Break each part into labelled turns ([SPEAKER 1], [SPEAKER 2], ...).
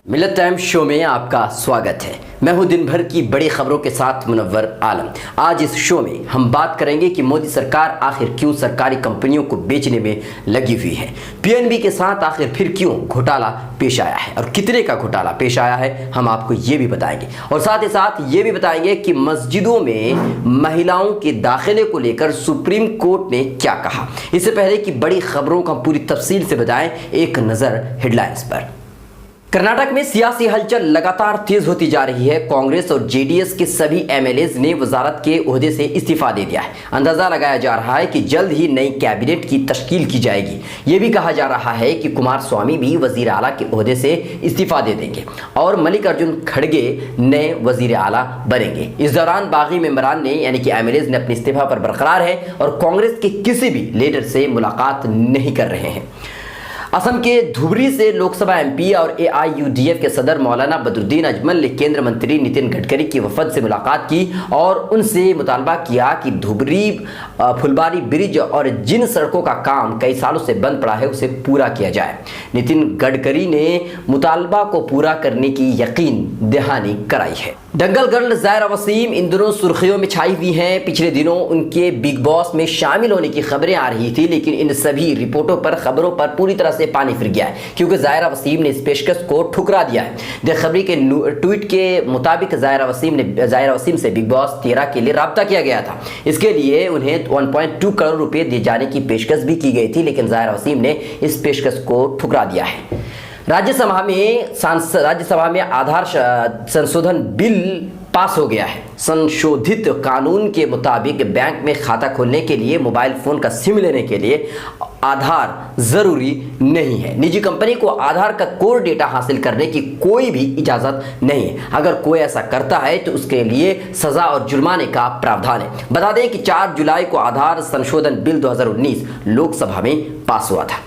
[SPEAKER 1] ملت ٹائم شو میں آپ کا سواگت ہے۔ میں ہوں دن بھر کی بڑی خبروں کے ساتھ منور عالم۔ آج اس شو میں ہم بات کریں گے کہ مودی سرکار آخر کیوں سرکاری کمپنیوں کو بیچنے میں لگی ہوئی ہے، پی این بی کے ساتھ آخر پھر کیوں گھوٹالا پیش آیا ہے اور کتنے کا گھوٹالا پیش آیا ہے، ہم آپ کو یہ بھی بتائیں گے اور ساتھ ہی ساتھ یہ بھی بتائیں گے کہ مسجدوں میں مہیلاؤں کے داخلے کو لے کر سپریم کورٹ نے کیا کہا۔ اس سے پہلے کہ بڑی خبروں کا پوری تفصیل سے بتائیں، ایک نظر ہیڈ لائنز پر۔ کرناٹک میں سیاسی ہلچل لگاتار تیز ہوتی جا رہی ہے۔ کانگریس اور جے ڈی ایس کے سبھی ایم ایل ایز نے وزارت کے عہدے سے استعفیٰ دے دیا ہے۔ اندازہ لگایا جا رہا ہے کہ جلد ہی نئی کیبنٹ کی تشکیل کی جائے گی۔ یہ بھی کہا جا رہا ہے کہ کمار سوامی بھی وزیر اعلیٰ کے عہدے سے استعفیٰ دے دیں گے اور ملک ارجن کھڑگے نئے وزیر اعلیٰ بنیں گے۔ اس دوران باغی ممبران نے یعنی کہ ایم ایل ایز نے اپنے استعفیٰ پر برقرار ہیں اور کانگریس کے کسی بھی لیڈر سے ملاقات نہیں کر رہے ہیں۔ اسم کے دھوبری سے لوک سبھا ایم پی اور اے آئی یو ڈی ایف کے صدر مولانا بدرالدین اجمل نے کیندر منتری نتن گڈکری کی وفد سے ملاقات کی اور ان سے مطالبہ کیا کہ دھوبری پھلباری برج اور جن سڑکوں کا کام کئی سالوں سے بند پڑا ہے اسے پورا کیا جائے۔ نتن گڈکری نے مطالبہ کو پورا کرنے کی یقین دہانی کرائی ہے۔ دنگل گرل زائرہ وسیم ان دنوں سرخیوں میں چھائی ہوئی ہیں۔ پچھلے دنوں ان کے بگ باس میں شامل ہونے کی خبریں آ رہی تھی، لیکن ان سبھی رپورٹوں پر خبروں پر پوری طرح سے پانی پھر گیا ہے کیونکہ زائرہ وسیم نے اس پیشکش کو ٹھکرا دیا ہے۔ دی خبری کے ٹویٹ کے مطابق زائرہ وسیم سے بگ باس 13 کے لیے رابطہ کیا گیا تھا۔ اس کے لیے انہیں 1.2 کروڑ روپے دیے جانے کی پیشکش بھی کی گئی تھی، لیکن زائرہ وسیم نے اس پیشکش کو ٹھکرا دیا ہے۔ راجیہ سبھا میں آدھار سنشودھن بل پاس ہو گیا ہے۔ سنشودھت قانون کے مطابق بینک میں کھاتہ کھولنے کے لیے موبائل فون کا سم لینے کے لیے آدھار ضروری نہیں ہے۔ نجی کمپنی کو آدھار کا کور ڈیٹا حاصل کرنے کی کوئی بھی اجازت نہیں ہے۔ اگر کوئی ایسا کرتا ہے تو اس کے لیے سزا اور جرمانے کا پراودھان ہے۔ بتا دیں کہ 4 جولائی کو آدھار سنشودھن بل 2019 لوک سبھا میں پاس ہوا تھا۔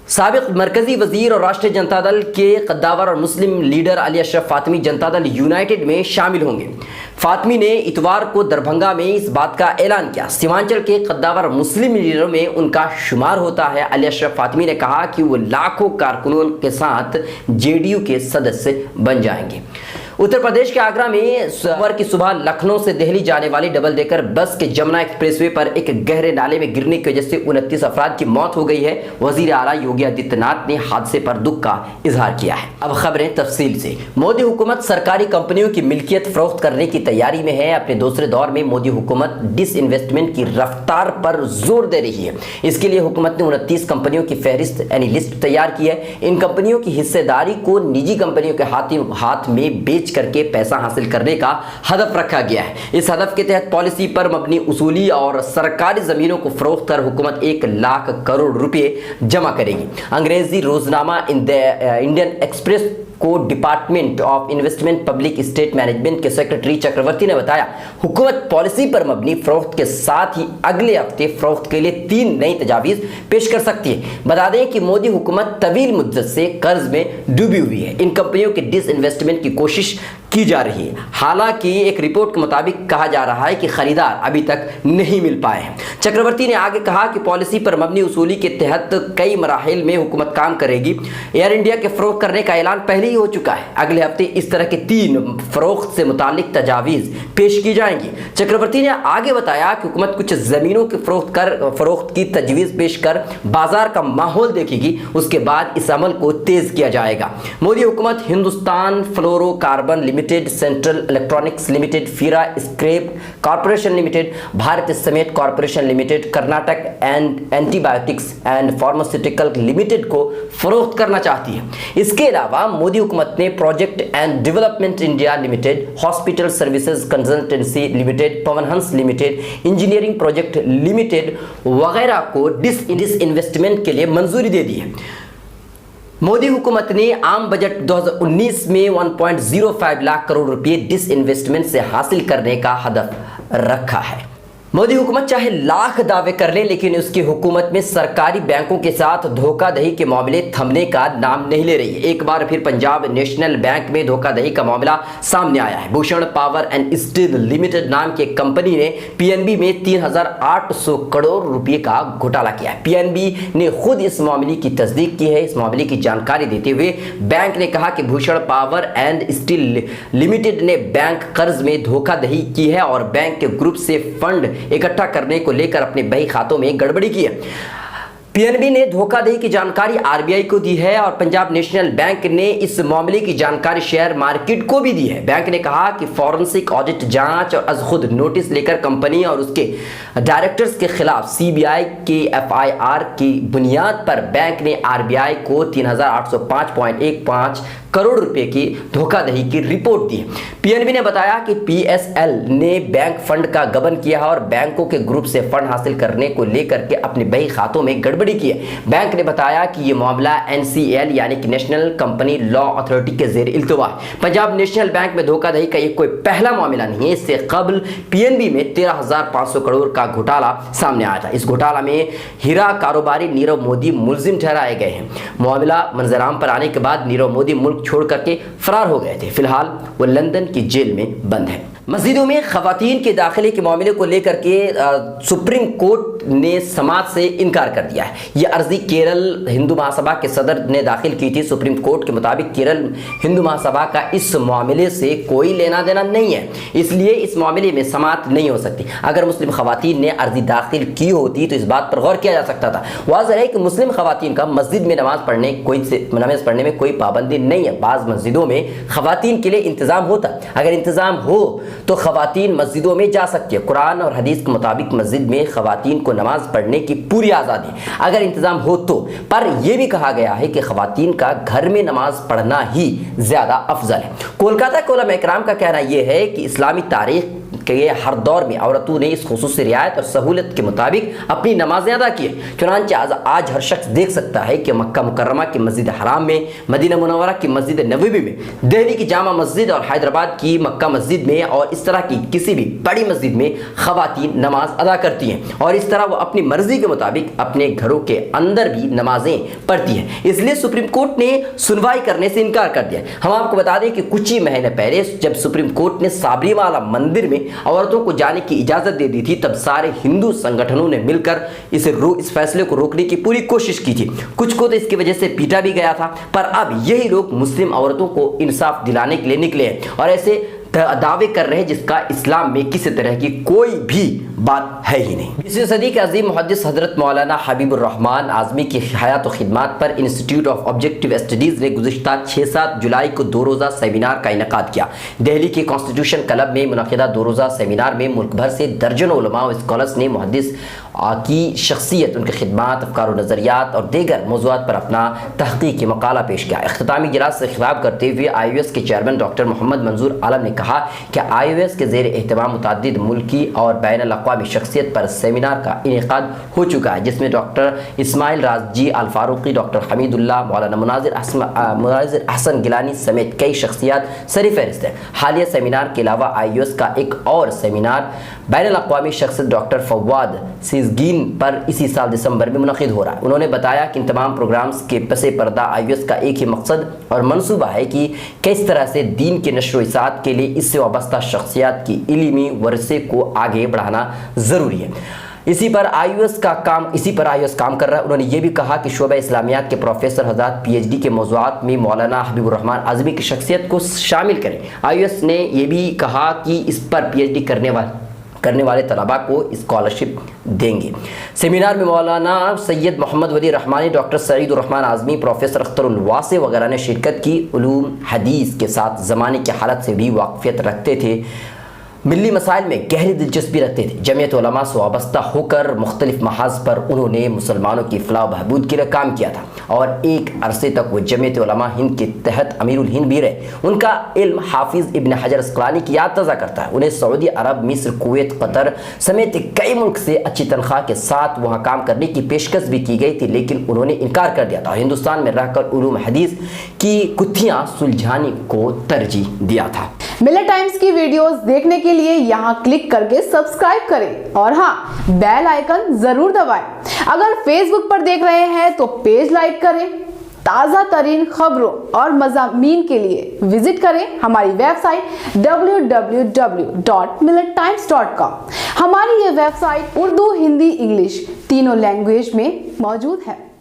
[SPEAKER 1] سابق مرکزی وزیر اور راشٹریہ جنتا دل کے قداور اور مسلم لیڈر علی اشرف فاطمی جنتا دل یونائٹڈ میں شامل ہوں گے۔ فاطمی نے اتوار کو دربھنگا میں اس بات کا اعلان کیا۔ سیمانچل کے قداور مسلم لیڈروں میں ان کا شمار ہوتا ہے۔ علی اشرف فاطمی نے کہا کہ وہ لاکھوں کارکنوں کے ساتھ جے ڈی یو کے سدسیہ بن جائیں گے۔ اتر پردیش کے آگرہ میں سوموار کی صبح لکھنؤ سے دہلی جانے والی ڈبل ڈیکر بس کے جمنا ایکسپریس وے پر ایک گہرے نالے میں گرنے کی وجہ سے 29 افراد کی موت ہو گئی ہے۔ وزیر اعلیٰ یوگی آدتیہ ناتھ نے حادثے پر دکھ کا اظہار کیا ہے۔ اب خبریں تفصیل سے۔ مودی حکومت سرکاری کمپنیوں کی ملکیت فروخت کرنے کی تیاری میں ہے۔ اپنے دوسرے دور میں مودی حکومت ڈس انویسٹمنٹ کی رفتار پر زور دے رہی ہے۔ اس کے لیے حکومت نے 29 کمپنیوں کی فہرست یعنی لسٹ تیار کی ہے۔ ان کمپنیوں کی حصہ داری کو نجی کمپنیوں کے ہاتھ میں بیچ کر کے پیسہ حاصل کرنے کا ہدف رکھا گیا ہے۔ اس ہدف کے تحت پالیسی پر مبنی اصولی اور سرکاری زمینوں کو فروخت کر حکومت 1 لاکھ کروڑ روپے جمع کرے گی۔ انگریزی روزنامہ انڈین ایکسپریس کو department of investment public state management کے سیکرٹری چکرورتی نے بتایا، حکومت پالیسی پر مبنی فروخت کے ساتھ ہی اگلے ہفتے فروخت کے لیے 3 نئی تجاویز پیش کر سکتی ہے۔ بتا دیں کہ مودی حکومت طویل مدت سے قرض میں ڈوبی ہوئی ہے۔ ان کمپنیوں کے ڈس انویسٹمنٹ کی کوشش کی جا رہی ہے۔ حالانکہ ایک رپورٹ کے مطابق کہا جا رہا ہے کہ خریدار ابھی تک نہیں مل پائے ہیں۔ چکرورتی نے آگے کہا کہ پالیسی پر مبنی اصولی کے تحت کئی مراحل میں حکومت کام کرے گی۔ ایئر انڈیا کے فروخت کرنے کا اعلان پہلے ہی ہو چکا ہے۔ اگلے ہفتے اس طرح کے 3 فروخت سے متعلق تجاویز پیش کی جائیں گی۔ چکرورتی نے آگے بتایا کہ حکومت کچھ زمینوں کے فروخت کی تجویز پیش کر بازار کا ماحول دیکھے گی، اس کے بعد اس عمل کو تیز کیا جائے گا۔ مودی حکومت Hindustan fluorocarbon limited, central electronics limited, Ferro scrap corporation limited, Bharat سمیت corporation limited, Karnataka antibiotics and pharmaceutical limited کو فروخت کرنا چاہتی ہے۔ اس کے علاوہ مودی حکومت نے project and development India limited, hospital services consultancy limited, Pawan Hans limited, engineering project limited وغیرہ کو ڈس انویسٹمنٹ کے لیے منظوری دے دی ہے۔ مودی حکومت نے عام بجٹ 2019 میں 1.05 لاکھ کروڑ روپے ڈس انویسٹمنٹ سے حاصل کرنے کا ہدف رکھا ہے۔ मोदी हुकूमत चाहे लाख दावे कर ले, लेकिन उसकी हुकूमत में सरकारी बैंकों के साथ धोखाधड़ी के मामले थमने का नाम नहीं ले रही है। एक बार फिर पंजाब नेशनल बैंक में धोखाधड़ी का मामला सामने आया है। Bhushan power and steel limited नाम की कंपनी ने पीएनबी में 3,800 करोड़ रुपए का घोटाला किया है। पीएनबी ने खुद इस मामले की तस्दीक की है। इस मामले की जानकारी देते हुए बैंक ने कहा कि Bhushan power and steel limited ने बैंक कर्ज में धोखाधड़ी की है और बैंक के ग्रुप से फंड इकट्ठा करने को लेकर अपने बही खातों में गड़बड़ी की है। पीएनबी ने धोखाधड़ी की जानकारी आरबीआई को दी है और पंजाब नेशनल बैंक ने इस मामले की जानकारी शेयर मार्केट को भी दी है। बैंक ने कहा कि फॉरेंसिक ऑडिट जांच और अज खुद नोटिस लेकर कंपनी और उसके डायरेक्टर्स के खिलाफ सीबीआई के एफआईआर की बुनियाद पर बैंक ने आरबीआई को 3,805.15 करोड़ रुपए की धोखाधड़ी की रिपोर्ट दी। पीएनबी ने बताया कि पीएसएल ने बैंक फंड का गबन किया है और बैंकों के ग्रुप से फंड हासिल करने को लेकर के अपने बही खातों में गड़बड़ी की है। बैंक ने बताया कि यह मामला एनसीएल यानी कि नेशनल कंपनी लॉ अथॉरिटी के जेर इल्तवा है। पंजाब नेशनल बैंक में धोखाधड़ी का ये कोई पहला मामला नहीं है। इससे कबल पीएनबी में 13,500 करोड़ का घोटाला सामने आया था। इस घोटाला में हीरा कारोबारी नीरव मोदी मुलजिम ठहराए गए हैं। मामला मंजराम पर आने के बाद नीरव मोदी मुल्क छोड़ करके फरार हो गए थे। फिलहाल वो लंदन की जेल में बंद है। मस्जिदों में खवातीन के दाखिले के मामले को लेकर के सुप्रीम कोर्ट ने समाज से इनकार कर दिया है। यह अर्जी केरल हिंदू महासभा के सदर ने दाखिल की थी। सुप्रीम कोर्ट के मुताबिक केरल हिंदू महासभा का इस मामले से कोई लेना देना नहीं है, इसलिए इस मामले में समाअत नहीं हो सकती। अगर मुस्लिम खवातीन ने अर्जी दाखिल की होती तो इस बात पर गौर किया जा सकता था। वाज़ेह है कि मुस्लिम खवातीन का मस्जिद में नमाज पढ़ने में कोई पाबंदी नहीं है। बाज़ मस्जिदों में खवातीन के लिए इंतज़ाम होता, अगर इंतज़ाम हो तो खवातीन मस्जिदों में जा सकती है। कुरान और हदीस के मुताबिक मस्जिद में खवातीन को नमाज पढ़ने की पूरी आज़ादी है अगर इंतज़ाम हो तो। पर यह भी कहा गया है कि खवातीन का घर में नमाज पढ़ना ही ज़्यादा अफजल है। कोलकाता के उलमा इकराम का कहना यह है कि इस्लामी तारीख के हर दौर में औरतों ने इस खुसूसी रियायत और सहूलत के मुताबिक अपनी नमाजें अदा की है। चुनांचे आज हर शख्स देख सकता है कि मक्का मुकर्रमा की मस्जिद हराम में, मदीना मुनव्वरा की मस्जिद नबवी में, दिल्ली की जामा मस्जिद और हैदराबाद की मक्का मस्जिद में और इस तरह की किसी भी बड़ी मस्जिद में खवातीन नमाज अदा करती हैं और इस तरह वो अपनी मर्जी के मुताबिक अपने घरों के अंदर भी नमाजें पढ़ती हैं। इसलिए सुप्रीम कोर्ट ने सुनवाई करने से इनकार कर दिया। हम आपको बता दें कि कुछ ही महीने पहले जब सुप्रीम कोर्ट ने साबरीमाला मंदिर में औरतों को जाने की इजाजत दे दी थी, तब सारे हिंदू संगठनों ने मिलकर इस फैसले को रोकने की पूरी कोशिश की थी। कुछ को तो इसकी वजह से पीटा भी गया था, पर अब यही लोग मुस्लिम औरतों को इंसाफ दिलाने के लिए निकले हैं और ऐसे दावे कर रहे हैं जिसका इस्लाम में किसी तरह की कोई भी बात है ही नहीं। 20वीं सदी के अजीम मुहद्दिस हजरत मौलाना हबीबुर रहमान आज़मी की हयात और खिदमात पर इंस्टीट्यूट ऑफ ऑब्जेक्टिव स्टडीज़ ने गुज़िश्ता 6-7 जुलाई को 2 रोज़ा सेमिनार का इनेकाद किया। दिल्ली के कॉन्स्टिट्यूशन क्लब में मुनक़िदा 2 रोज़ा सेमिनार में मुल्क भर से दर्जनों उलमा और स्कॉलर्स ने मुहद्दिस की शख्सियत, उनकी खिदमात, अफ़कार और नज़रियात और दीगर मौज़ूआत पर अपना तहक़ीक़ी मक़ाला पेश किया। इख्तितामी इजलास से खिताब करते हुए IOS के चेयरमैन डॉक्टर मोहम्मद मंजूर आलम ने कहा कि IOS के ज़ेर एहतमाम मुतअद्दिद मुल्की और बैनुल-अक़वामी शख्सियत पर सेमिनार का इनेकाद हो चुका है, जिसमें डॉक्टर इस्माइल राजी अल फारूकी, डॉक्टर हमीदुल्लाह, मौलाना मुनाज़िर हसन गिलानी समेत कई शख्सियत सर-ए-फ़हरिस्त हैं। हालिया सेमिनार के अलावा IOS का एक और सेमिनार बैनुल-अक़वामी शख्सियत डॉक्टर फवाद सिज़गीन पर इसी साल दिसंबर में मुनक़िद हो रहा है। उन्होंने बताया कि इन तमाम प्रोग्राम्स के पसे पर्दा IOS का एक ही मकसद और मनसूबा है कि किस तरह से दीन के नश्र व इशाअत के लिए इससे वाबस्ता शख्सियत की इल्मी वरसे को आगे बढ़ाना ज़रूरी है। इसी पर IOS काम कर रहा है। उन्होंने ये भी कहा कि शोबा इस्लामियात के प्रोफेसर हज़रात PhD के मौज़ूआत में मौलाना हबीबुर रहमान आज़मी की शख्सियत को शामिल करें। IOS ने यह भी कहा कि इस पर PhD करने वाले तलबा को स्कॉलरशिप देंगे। सेमिनार में मौलाना सैयद मोहम्मद वली रहमानी, डॉक्टर सईदुर रहमान आज़मी, प्रोफेसर अख्तरुल वासे वगैरह ने शिरकत की। उलूम हदीस के साथ ज़माने की हालत से भी वाक़फ़ियत रखते थे, मिली मसाइल में गहरी दिलचस्पी रखते थे। जमीयत उलमा से वाबस्ता होकर मुख्तलिफ महाज पर उन्होंने मुसलमानों की फलाह बहबूद के लिए काम किया था और एक अरसे तक वो जमीयत उलमा हिंद के तहत अमीरुल हिंद भी रहे। उनका इल्म हाफिज़ इब्न हजर अस्क़लानी की याद ताज़ा करता है। उन्हें सऊदी अरब, मिस्र, कुवैत, कतर समेत कई मुल्क से अच्छी तनख्वाह के साथ वहाँ काम करने की पेशकश भी की गई थी, लेकिन उन्होंने इनकार कर दिया था और हिंदुस्तान में रहकर उलूम हदीस की कुत्थियाँ सुलझाने को तरजीह दिया था।
[SPEAKER 2] मिलत टाइम्स की वीडियोस देखने के लिए यहाँ क्लिक करके सब्सक्राइब करें और हाँ, बेल आइकन जरूर दबाएं। अगर फेसबुक पर देख रहे हैं तो पेज लाइक करें। ताज़ा तरीन खबरों और मज़ामीन के लिए विजिट करें हमारी वेबसाइट www.millettimes.com। हमारी ये वेबसाइट उर्दू, हिंदी, इंग्लिश तीनों लैंग्वेज में मौजूद है।